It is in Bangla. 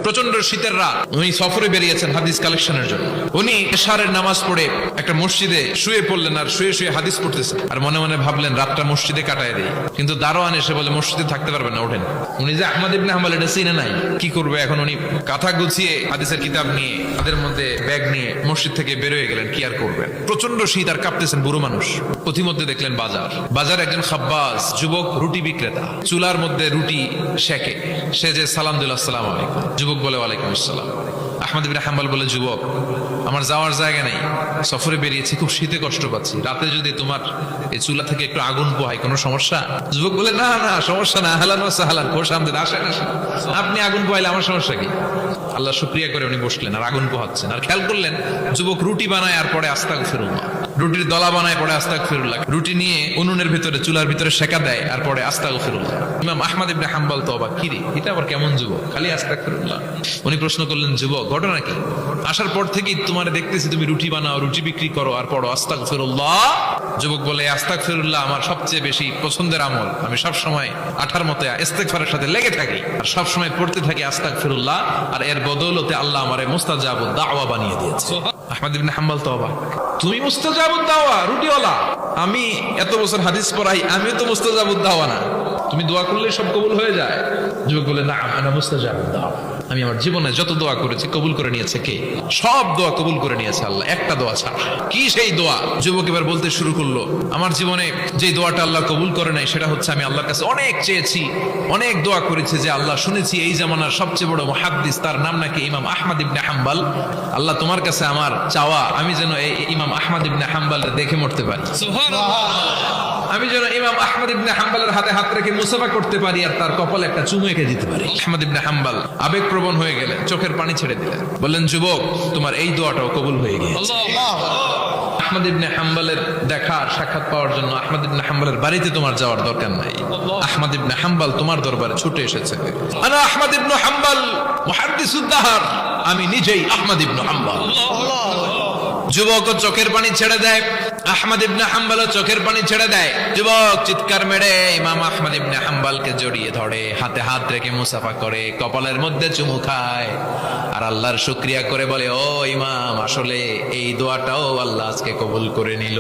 প্রচন্ড শীতের রাত, উনি সফরে বেরিয়েছেন হাদিস কালেকশনের জন্য। উনি এশারের নামাজ পড়ে একটা মসজিদে শুয়ে পড়লেন, আর শুয়ে শুয়ে হাদিস পড়তেছেন, আর মনে মনে ভাবলেন রাতটা মসজিদে কাটায় দেই। কিন্তু দারোয়ান এসে বলে মসজিদে থাকতে পারবেন না, ওঠেন। উনি যে আহমদ ইবনে হাম্বল এটা চিনে নাই, কি করবে এখন? উনি কাঁথা গুছিয়ে হাদিসের কিতাব নিয়ে তাদের মধ্যে ব্যাগ নিয়ে মসজিদ থেকে বের হয়ে গেলেন। কি আর করবেন, প্রচন্ড শীত, আর কাঁপতেছেন, বুড়ো মানুষ। পথিমধ্যে দেখলেন বাজার একজন খাব্বাস যুবক রুটি বিক্রেতা চুলার মধ্যে রুটি শেখে। সে যে সালাম দিল, আসসালামু আলাইকুম। যুবক বলে ওয়ালাইকুম আসসালাম। আহমদ ইবনে হাম্বল বলে, যুবক আমার যাওয়ার জায়গা নেই, সফরে বেরিয়েছি, খুব শীতে কষ্ট পাচ্ছি, রাতে যদি তোমার এই চুলা থেকে একটু আগুন পোহাই কোনো সমস্যা? যুবক বলে, না না সমস্যা না, আহলান ওয়া সাহলান, খোশ আমদেদ, আসেন আসেন, আপনি আগুন পোহাইলে আমার সমস্যা কি? আল্লাহ শুকরিয়া করে উনি বসলেন আর আগুন পোহাচ্ছেন। আর খেয়াল করলেন যুবক রুটি বানায় আর পরে আস্তাগফিরুল্লাহ, রুটির দলা বানায় পরে আস্তাগফিরুল্লাহ, রুটি নিয়ে উনুনের ভিতরে চুলার ভিতরে সেকা দেয় আর পরে আস্তাগফিরুল্লাহ। ইমাম আহমদ ইবনে হাম্বল তো অবাক, কি রে এটা আবার কেমন যুবক, খালি আস্তাগফিরুল্লাহ। উনি প্রশ্ন করলেন, যুবক ঘটনা কি? আসার পর থেকেই তোমার দেখতেছি তুমি রুটি বানাও, রুটি বিক্রি করো আর পড়ো আস্তাগফিরুল্লাহ। যুবক বলে, আস্তাগফিরুল্লাহ আমার সবচেয়ে বেশি পছন্দের আমল, আমি সব সময় আঠার মতো ইস্তেগফারের সাথে লেগে থাকি আর সব সময় পড়তে থাকি আস্তাগফিরুল্লাহ, আর এর বদৌলতে আল্লাহ আমারে মুস্তাজাবুদ দাওয়া বানিয়ে দিয়েছে। আহমদ ইবনে হাম্বল তো অবাক, তুমি মুস্তাজাবুদ দাওয়া, রুটিওয়ালা, আমি এত বছর হাদিস পড়াই, আমিও তো মুস্তাজাবুদ দাওয়া না, তুমি দোয়া করলে সব কবুল হয়ে যায়? যুবক বলে, না আনা মুস্তাজাবুদ দাওয়া, আমি আমার জীবনে যত দোয়া করেছি কবুল করে নিয়েছে কে? সব দোয়া কবুল করে নিয়েছে আল্লাহ, একটা দোয়া ছাড়া। কি সেই দোয়া? যুবক এবার বলতে শুরু করলো, আমার জীবনে যে দোয়াটা আল্লাহ কবুল করে নাই সেটা হচ্ছে আমি আল্লাহর কাছে অনেক চেয়েছি, অনেক দোয়া করেছি যে আল্লাহ, শুনেছি এই জামানার সবচেয়ে বড় মুহাদ্দিস, তার নাম নাকি ইমাম আহমদ ইবনে হাম্বল, আল্লাহ তোমার কাছে আমার চাওয়া আমি যেন এই ইমাম আহমদ ইবনে হাম্বল দেখে মরতে পারি, আমি যেন ইমাম আহমদ ইবনে হাম্বলের হাতে হাত রেখে মুসাফা করতে পারি আর তার কপালে একটা চুমু এঁকে দিতে পারি। আহমদ ইবনে হাম্বল আবেগপ্রবণ হয়ে গেলেন, চোখের পানি ছেড়ে দিলেন, বললেন, যুবক তোমার এই দোয়াটাও কবুল হয়ে গিয়েছে। আহমদ ইবনে হাম্বলের দেখা সাক্ষাৎ পাওয়ার জন্য আহমদ ইবনে হাম্বলের বাড়িতে তোমার যাওয়ার দরকার নাই, আহমদ ইবনে হাম্বল তোমার দরবারে ছুটে এসেছে। আনা আহমদ ইবনে হাম্বল মুহাদ্দিসুদ দাহর, আমি নিজেই আহমদ ইবনে হাম্বল। যুবক চোখের পানি ছেড়ে দেয়, আহমদ ইবনে হাম্বল চোখের পানি ছেড়ে দেয়। যুবক চিৎকার মেরে ইমাম আহমদ ইবনে হাম্বলকে জড়িয়ে ধরে, হাতে হাত রেখে মুসাফা করে, কপালের মধ্যে চুমু খায় আর আল্লাহর শুকরিয়া করে বলে, ও ইমাম, আসলে এই দোয়াটাও আল্লাহ আজকে কবুল করে নিল।